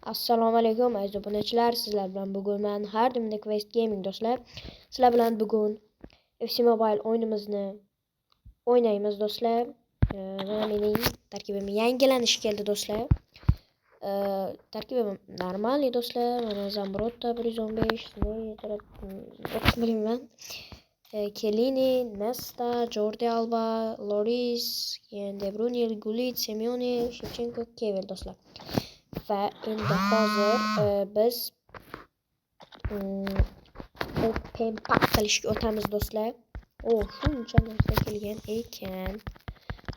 Assalomu alaykum aziz obunachilar, sizlar bilan bugun men Hardimda Quest Gaming do'stlar. Sizlar bilan bugun FC Mobile o'yinimizni o'ynaymiz do'stlar. Mana mening tarkibim yangilanishi keldi do'stlar. Tarkibim normal do'stlar. Mana Zambrota 115, bilmayman. Kellini, Nesta, Jordi Alba, Loris, De Bruyne, Gullit, Simeone, Shevchenko, Kevel do'stlar. Va endi hozir biz open pack qilishga o'tamiz do'stlar. Shuncha narsa kelgan ekan.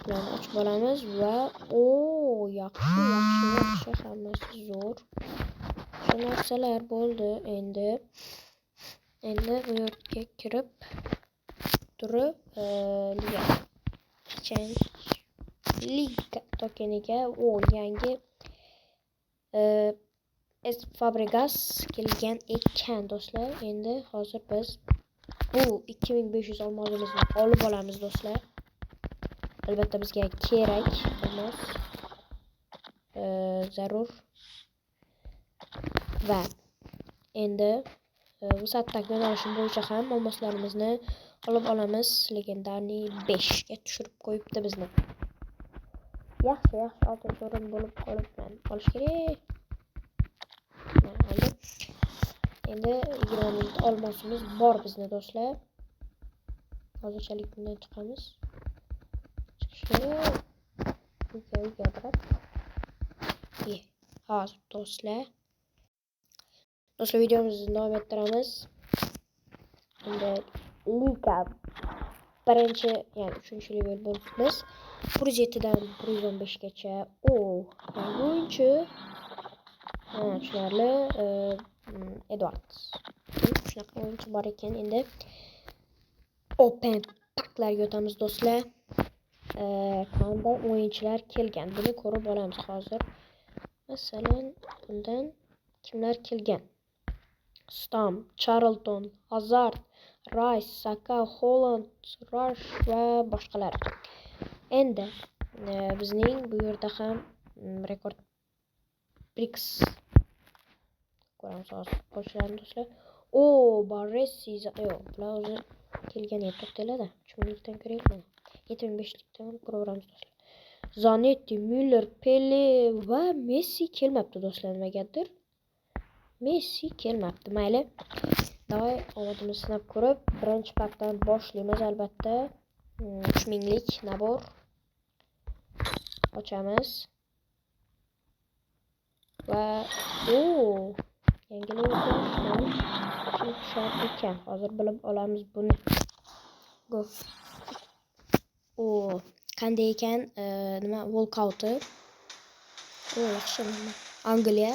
Bularni ochib olamiz va yaxshi hammasi zo'r. Shu narsalar bo'ldi. Endi bu yerga kirib turib liga tokeniga yangi Fabregas kelgan ekan do'stlar. Endi hozir biz bu 2500 olmozimizni olib olamiz do'stlar. Albatta bizga kerak olmoz. Zarur. Va endi bu sattak yo'nalishim bo'yicha ham olmoslarimizni olib olamiz. Legendarniy 5 ga tushirib qo'yibdi bizni. Yaxshi oltin o'rin bo'lib qolibman. Olish kerak. Endi 20 ming olmosimiz bor bizni do'stlar. Hozirchalik bundan chiqamiz. Uyga borib. Hozir do'stlar videomizni davom ettiramiz. Endi liga birinchi, ya'ni 3-level bo'libmiz. 107 dan 115 gacha. O'yinchi tushunarli. Edward. Shunaqa o'yinchi bor ekan. Endi open packlarga o'tamiz do'stlar. Qanday o'yinchilar kelgan buni ko'rib olamiz hozir. Masalan, bundan kimlar kelgan? Stam, Charlton, Hazard, Rice, Saka, Holland, Rush va boshqalar. Endi bizning bu yerda ham rekord Brix ko'ramiz hozir qo'shilamiz do'stlar. Baresi, bular o'zi kelgan edi, to'xtaladi. 3000 dan ko'raylik. 7500 dan ko'ramiz do'stlar. Zanetti, Müller, Pele va Messi kelmabdi do'stlar, nimagadir. Messi kelmabdi. Mayli. Davay omadimizni sinab ko'rib, birinchi pakdan boshlaymiz albatta. 3000 lik nabor ochamiz. Va yangilik shart ekan. Hozir bilib olamiz buni. Go. Qanday ekan? Nima walkout-i? Yaxshi. Angliya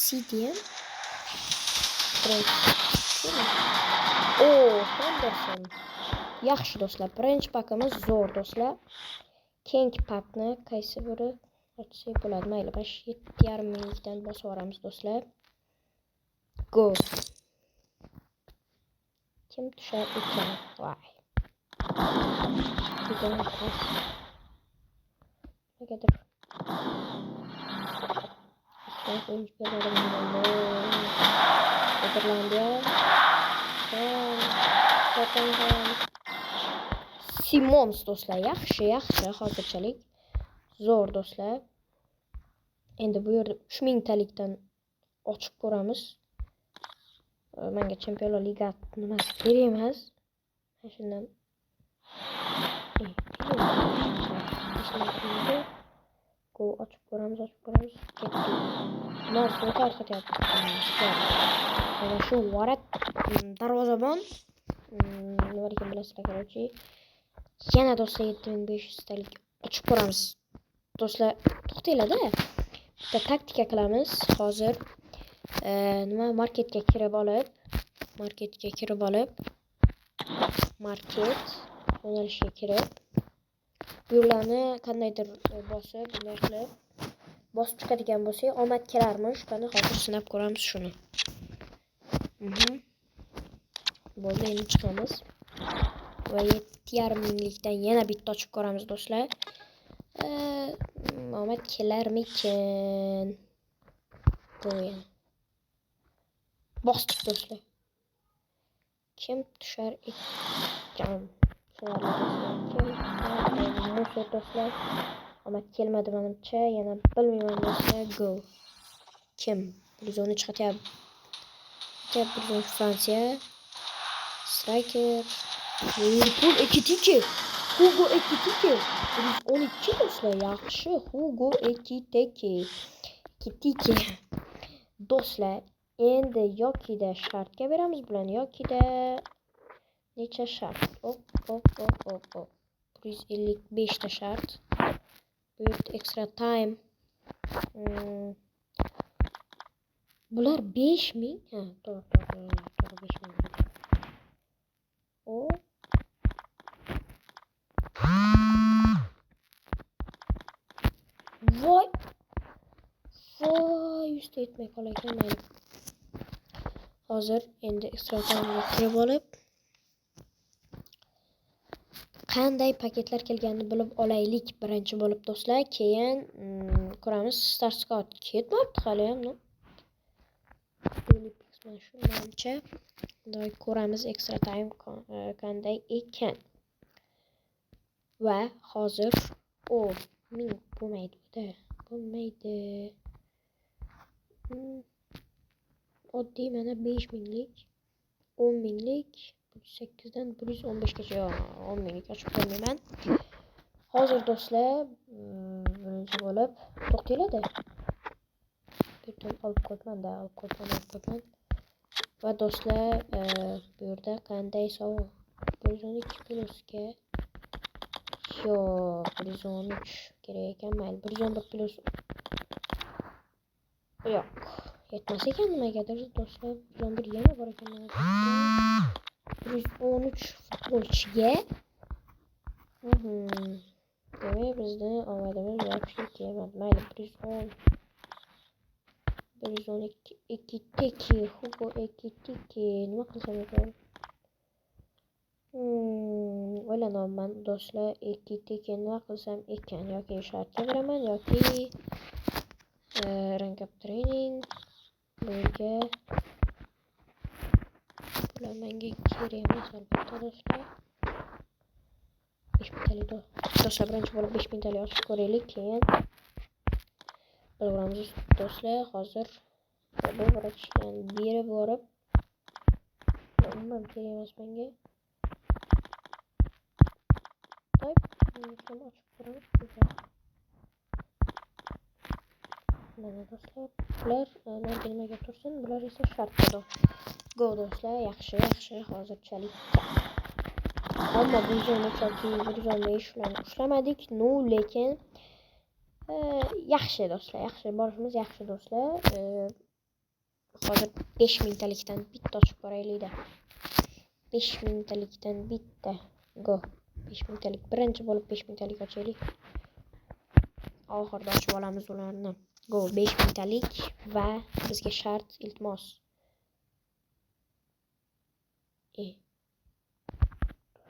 City. Henderson. Yaxshi do'stlar. Birinchi pakimiz zo'r do'stlar. Keyingi pakni qaysi biri ochsak bo'ladi? Mayli, 7,5 mingdan bosib yuboramiz do'stlar. Go. Kim tushar ekan? Voy. Negadir. Irlandiya. Simons do'stlar, yaxshi hozirchalik. Zo'r do'stlar. Endi bu yerda 3000 talikdan ochib ko'ramiz. Menga Chempionlar Ligasi nimasi kerak emas. Shundan ochib ko'ramiz. Ketdi. Mars o'tar ketyapti. Mana shu vorat darvozabon nima ekan bilasizlar, qarorchi. Yana do'stlar 7500 talik ochib ko'ramiz. Do'stlar, to'xtanglar-da. Bitta taktika qilamiz hozir. Marketga kirib olib, market yo'nalishiga kirib, yo'llarni qandaydir bosib, bunday qilib bosib chiqadigan bo'lsak, omad kelarmish. Qani hozir sinab ko'ramiz shuni. Bo'ldi, endi chiqamiz. Va 7,5 minglikdan yana bitta ochib ko'ramiz do'stlar. Omad kelarmikin? Go bosdik do'stlar. Kim tushar ekan? Musa do'stlar. Omad kelmadi menimcha. Yana bilmayman do'stlar. Go. Kim? 113 chiqatyapti. Fransiya. Striker. Liverpool Ekitike. Hugo Ekitike. 112 do'stlar. Yaxshi. Hugo Ekitike. Do'stlar, endi yokida shartga beramiz bularni, yokida necha shart? Hop. 155 ta shart. Bu extra time. Bular 5000. Ha, to'g'ri, 5000. O. Voy, 100 ta yetmay qolakan mayli. Hozir endi extra time'ga kirib olib qanday paketlar kelganini bilib olaylik birinchi bo'lib do'stlar. Keyin ko'ramiz. Start Scout ketmabdi hali ham. Mana shu menimcha ko'ramiz extra time qanday ekan. Va hozir ming bo'lmaydi. Oddiy mana 5000lik, 10000lik, 8 dan 115 gacha, 10 minglik ochib ko'rmayman. Hozir do'stlar birinchi bo'lib to'xtaydi. Butun olib qo'yman. Va do'stlar bu yerda qanday sovg'a? 112 plusga yo'q, 113 kerak ekan, mayli. 111 plus yo'q. Yetmas ekan nimagadir do'stlar. 111 yana bor ekan. 113 futbolchiga. Demak, bizni omadimiz yaxshi kelmadi. Mayli, 112 Ekitike, Hugo Ekitike. Nima qilsam ekan? O'ylanaman do'stlar. Ekitike nima qilsam ekan? Yoki shartga beraman, yoki rank up training. Bunga bular menga kerak emas albatta do'stlar. 5000 talik do'stlar, birinchi bo'lib 5000 talik ochib ko'raylik, keyin bilamiz do'stlar. Hozir bu vrachdan beri borib umuman kerak emas menga. To'p ochib ko'ramiz. Mana do'stlar, bular nimaga tursin, bular esa shartda. Go do'stlar, yaxshi, hozirchalik. Ammo bu zona yoki 115 ularni ushlamadik. Lekin yaxshi do'stlar, borishimiz yaxshi do'stlar. Hozir 5000 talikdan bitta ochib ko'raylik-da. 5000 talikdan bitta. Go. 5000 talik. Birinchi bo'lib 5000 talik ochaylik. Oxirida ochib olamiz ularni. Go 5000 talik va bizga shart iltimos.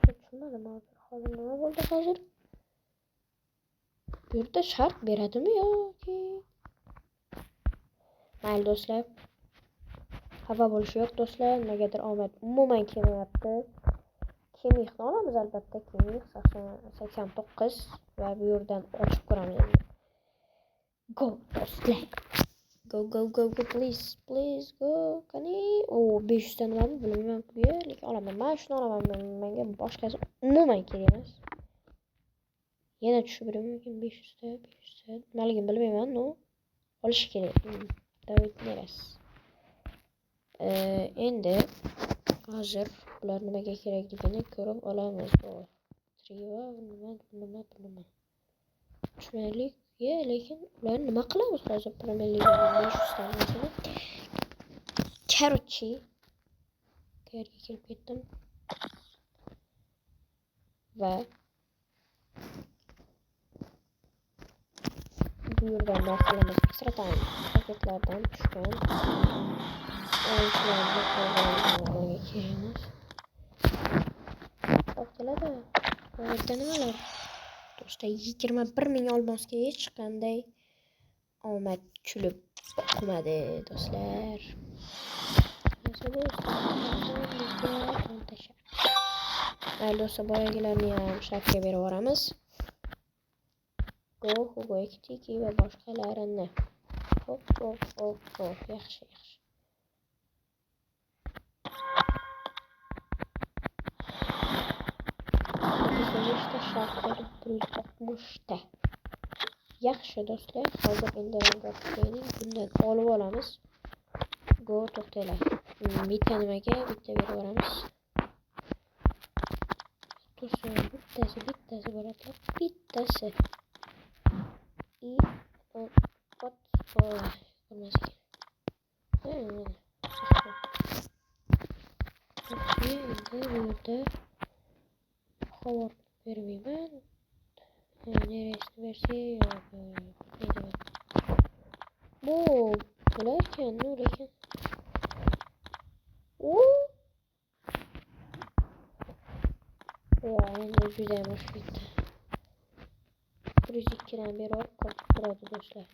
Tushunmadim hozir nima bo'ldi hozir? Bu yerda shart beradimi yoki? Mayli do'stlar. Xafa bo'lish yo'q do'stlar. Negadir omad umuman kelmayapti. Kimixni olamiz albatta. Kimix 89 va bu yerdan ochib ko'ramiz. Go do'stlar. Go please go. Qani? 500 ta nima bilmayman pulga, lekin olaman. Men shuni olaman. Menga boshqasi umuman kerak emas. Yana tushib beraman 500 ta. Nimaligini bilmayman, olish kerak. David Neres. Endi hozir bular nimaga kerakligini ko'rib olamiz. Triva nima. Tushunaylik. Lekin ular nima qilamiz hozir Premier Ligaga 500 ta masala. Karochi. Qayerga kelib ketdim? Va bu yerdan narsalarimiz extra time paketlardan tushgan. O'yinchilarni qo'lga kiramiz. To'xtaladi. Bu yerda nimalar? Do'stlar 21 ming olmosga hech qanday omad kulib chiqmadi do'stlar. Mayli do'stlar, boyagilarni ham shartga berib yuboramiz. Go, Hugo, Tiki va boshqalarini. Hop, yaxshi. Shartlar 160 ta. Yaxshi do'stlar, hozir endi bundan olib olamiz. Go, to'xtanglar. Bitta nimaga bitta berib yuboramiz. Bittasi bo'ladi. Bittasi. Endi xabar bermayman. Neresi versiya bu bularkan lekin endi juda ham oshib ketdi. 102 dan beri olib qolib turadi do'stlar.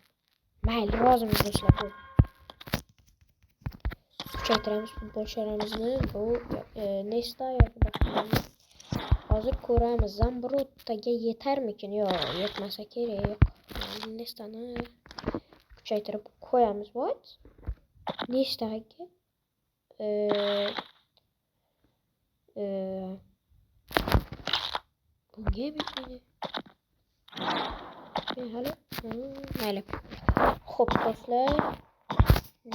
Mayli, rozimiz do'stlar. Bu kuchaytiramiz futbolchilarimizni. Bu Nesta yoki boshqalarni hozir ko'ramiz. Zambrotaga yetarmikin? Yo'q, yetmasa kerak. Nestani kuchaytirib qo'yamiz. What? Nestaga bunga bitmaydi. Hali mayli. Xo'p do'stlar,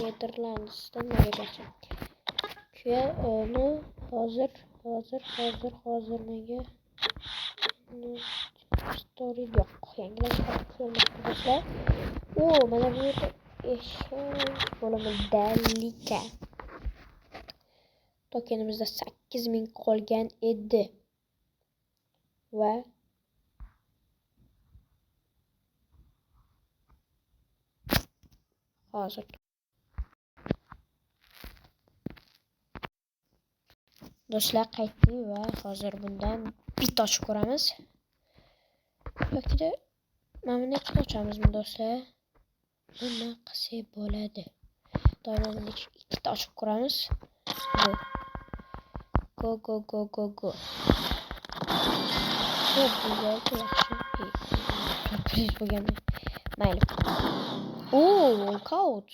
Nederlandsdan nima yaxshi. Kuyani hozir nega story yo'q. Yangilar do'stlar. Mana bu yerda eshak bo'limi dalika. Tokenimizda 8000 qolgan edi. Va hozir do'stlar qaytdi va hozir bundan bitta ochib ko'ramiz. Yokida mana buni ikkita ochamizmi do'stlar? Nima qilsa bo'ladi? Doimo buni ikkita ochib ko'ramiz. Go. Xo'p, yaxshi. Surpriz bo'lganda. Mayli. Walkout.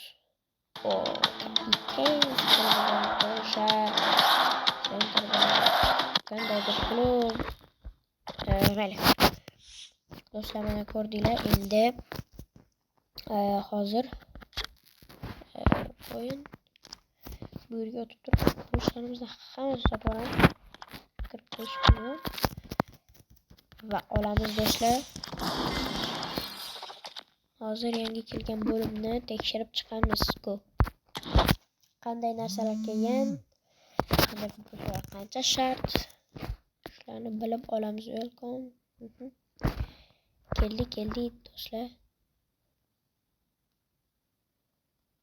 Mayli. Do'stlar, mana ko'rdinglar. Endi hozir o'yin bu yerga o'tib turib qurilishlarimizni hammasini sotib olamiz. 45 million va olamiz do'stlar. Hozir yangi kelgan bo'limni tekshirib chiqamiz. Go. Qanday narsalar kelgan, qancha shart, shularni bilib olamiz. Welcome. Keldi do'stlar.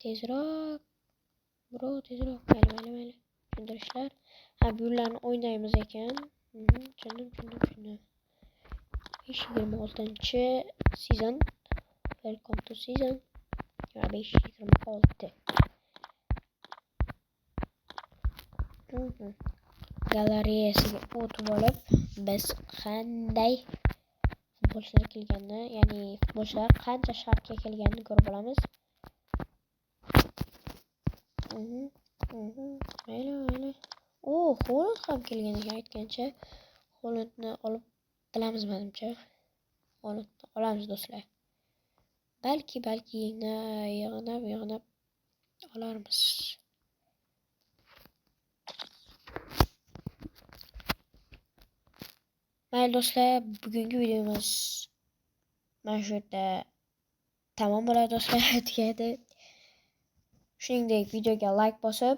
Tezroq. Bro, tezroq. Mayli. Tushuntirishlar. Bu yerlarni o'ynaymiz ekan. Tushundim. 26-season. Welcome to season. 526. Galereyasiga o'tib olib, biz qanday futbolchilar kelganini, ya'ni futbolchilar qancha shartga kelganini ko'rib olamiz. Mayli. Holand ham kelgan ekan aytgancha. Holandni olib bilamiz menimcha. Holandni olamiz do'stlar. Balki yig'nab olarmiz. Mayli do'stlar, bugungi videomiz mana shu yerda tamom bo'ladi do'stlar. Tugadi. Shuningdek, videoga like bosib,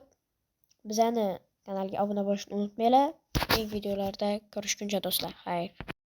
bizani kanalga obuna bo'lishni unutmanglar. Keyingi videolarda ko'rishguncha do'stlar. Xayr.